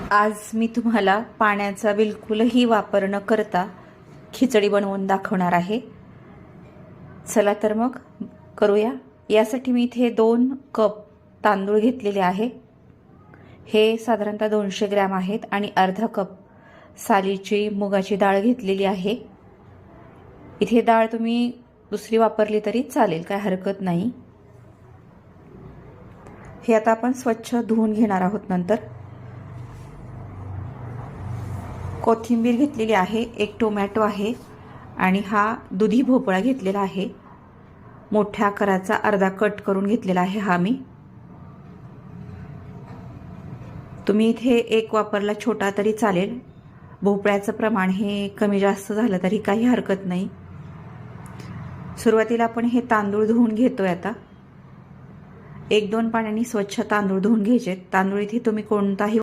आज मी तुम्हाला पाण्याचा बिलकुलही वापर न करता खिचडी बनवून दाखवणार आहे। चला तर मग करूया। यासाठी मी इथे 2 कप तांदूळ घेतलेले आहे। हे साधारणतः 200 ग्रॅम आहेत आणि अर्धा कप सालीची मुगाची डाळ घेतलेली आहे। इथे डाळ तुम्ही दुसरी वापरली तरी चालेल, काय हरकत नाही। हे आता आपण स्वच्छ धुवून घेणार आहोत। नंतर कोथिंबीर घेतलेली आहे, 1 टोमॅटो आहे आणि हा दुधी भोपळा घेतलेला आहे। मोठ्या आकाराचा अर्धा कट करून घेतलेला आहे हा मी। तुम्ही इथे एक वापरला छोटा तरी चालेल। भोपळ्याचं प्रमाण हे कमी जास्त झालं तरी काही हरकत नाही। सुरुवातीला आपण हे तांदूळ धुवून घेतोय। आता 1-2 पाण्याने स्वच्छ तांदूळ धुवून घ्यायचे। तांदूळ इथे तुम्ही कोणताही